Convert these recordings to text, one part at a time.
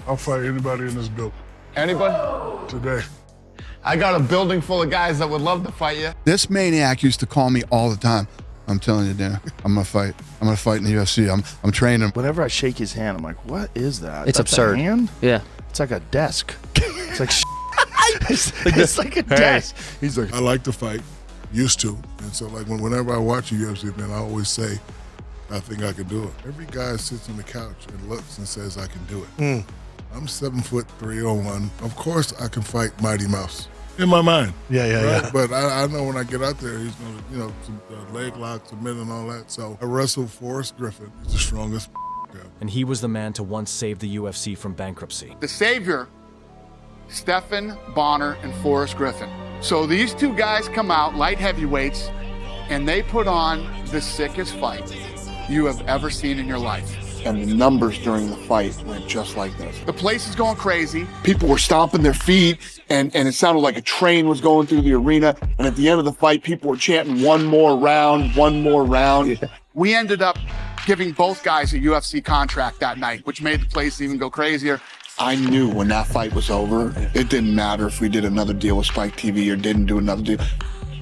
I'll fight anybody in this building. Anybody? Today. I got a building full of guys that would love to fight you. This maniac used to call me all the time. I'm telling you, Dana, I'm gonna fight. I'm gonna fight in the UFC. I'm training. Whenever I shake his hand, I'm like, what is that? It's That's absurd. A hand? Yeah. It's like a desk. It's like it's like a desk. He's like, I like to fight, used to. And so like whenever I watch a UFC event, I always say, I think I can do it. Every guy sits on the couch and looks and says, I can do it. I'm 7'3", Of course I can fight Mighty Mouse. In my mind. Yeah. But I know when I get out there, he's going to, leg lock, submit and all that. So I wrestled Forrest Griffin. He's the strongest guy. And he was the man to once save the UFC from bankruptcy. The savior, Stephan Bonner and Forrest Griffin. So these two guys come out, light heavyweights, and they put on the sickest fight you have ever seen in your life. And the numbers during the fight went just like this. The place is going crazy. People were stomping their feet, and it sounded like a train was going through the arena. And at the end of the fight, people were chanting, one more round, one more round. Yeah. We ended up giving both guys a UFC contract that night, which made the place even go crazier. I knew when that fight was over, it didn't matter if we did another deal with Spike TV or didn't do another deal.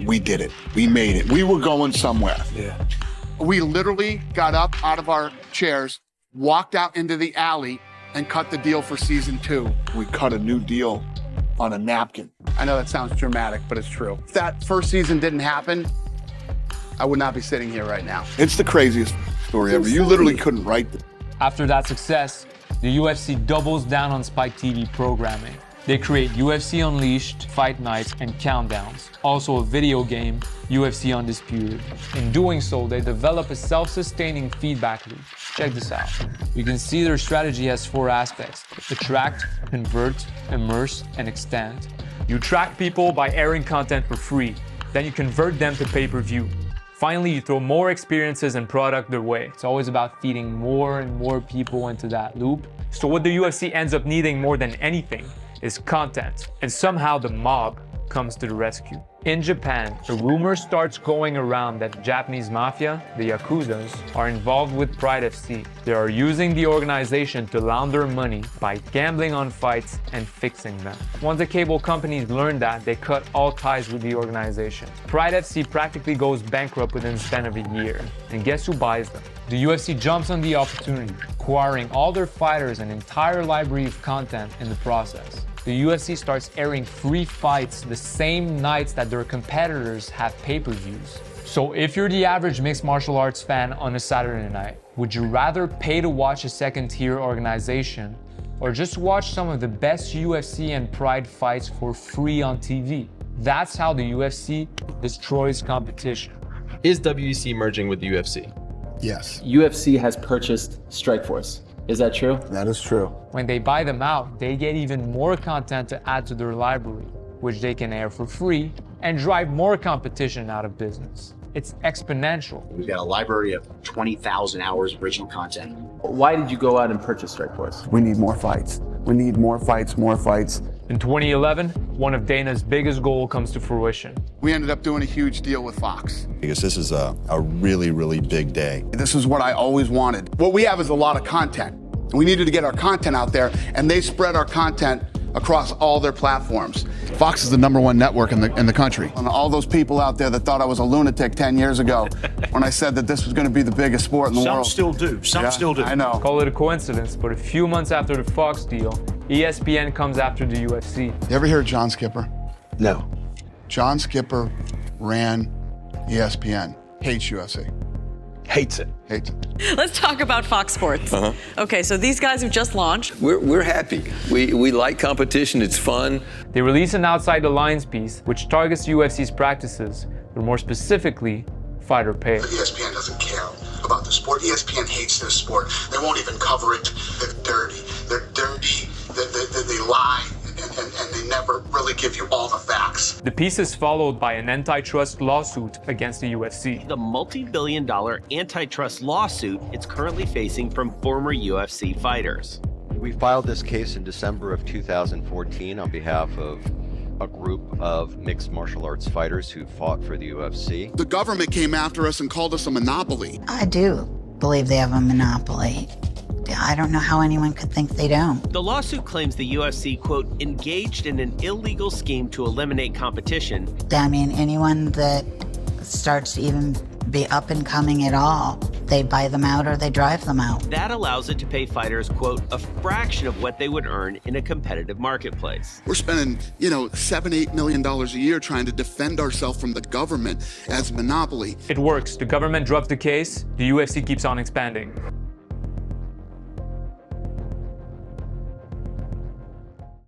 We did it. We made it. We were going somewhere. Yeah. We literally got up out of our chairs, walked out into the alley, and cut the deal for season 2. We cut a new deal on a napkin. I know that sounds dramatic, but it's true. If that first season didn't happen, I would not be sitting here right now. It's the craziest story ever. You literally couldn't write it. After that success, the UFC doubles down on Spike TV programming. They create UFC Unleashed, Fight Nights, and Countdowns. Also a video game, UFC Undisputed. In doing so, they develop a self-sustaining feedback loop. Check this out. You can see their strategy has 4 aspects: attract, convert, immerse, and extend. You attract people by airing content for free. Then you convert them to pay-per-view. Finally, you throw more experiences and product their way. It's always about feeding more and more people into that loop. So what the UFC ends up needing more than anything is content, and somehow the mob comes to the rescue. In Japan, a rumor starts going around that the Japanese mafia, the Yakuzas, are involved with Pride FC. They are using the organization to launder money by gambling on fights and fixing them. Once the cable companies learn that, they cut all ties with the organization. Pride FC practically goes bankrupt within the span of a year. And guess who buys them? The UFC jumps on the opportunity, acquiring all their fighters and entire library of content in the process. The UFC starts airing free fights the same nights that their competitors have pay-per-views. So if you're the average mixed martial arts fan on a Saturday night, would you rather pay to watch a second-tier organization or just watch some of the best UFC and Pride fights for free on TV? That's how the UFC destroys competition. Is WEC merging with the UFC? Yes. UFC has purchased Strikeforce. Is that true? That is true. When they buy them out, they get even more content to add to their library, which they can air for free and drive more competition out of business. It's exponential. We've got a library of 20,000 hours of original content. Why did you go out and purchase Strikeforce? We need more fights. We need more fights, more fights. In 2011, one of Dana's biggest goals comes to fruition. We ended up doing a huge deal with Fox. Because this is a really, really big day. This is what I always wanted. What we have is a lot of content. We needed to get our content out there, and they spread our content across all their platforms. Fox is the #1 network in the country. And all those people out there that thought I was a lunatic 10 years ago when I said that this was going to be the biggest sport in the world. Some still do. Some still do. I know. Call it a coincidence, but a few months after the Fox deal, ESPN comes after the UFC. You ever hear of John Skipper? No. John Skipper ran ESPN. Hates UFC. Hates it. Hates it. Let's talk about Fox Sports. Okay, so these guys have just launched. We're happy. We like competition. It's fun. They release an Outside the Lines piece, which targets UFC's practices, but more specifically, fighter pay. ESPN doesn't care about the sport. ESPN hates their sport. They won't even cover it. They're dirty. They're dirty. They lie. And they never really give you all the facts. The piece is followed by an antitrust lawsuit against the UFC. The multi-billion-dollar antitrust lawsuit it's currently facing from former UFC fighters. We filed this case in December of 2014 on behalf of a group of mixed martial arts fighters who fought for the UFC. The government came after us and called us a monopoly. I do believe they have a monopoly. I don't know how anyone could think they don't. The lawsuit claims the UFC, quote, engaged in an illegal scheme to eliminate competition. I mean, anyone that starts to even be up and coming at all, they buy them out or they drive them out. That allows it to pay fighters, quote, a fraction of what they would earn in a competitive marketplace. We're spending, $7-8 million a year trying to defend ourselves from the government as a monopoly. It works. The government drops the case, the UFC keeps on expanding.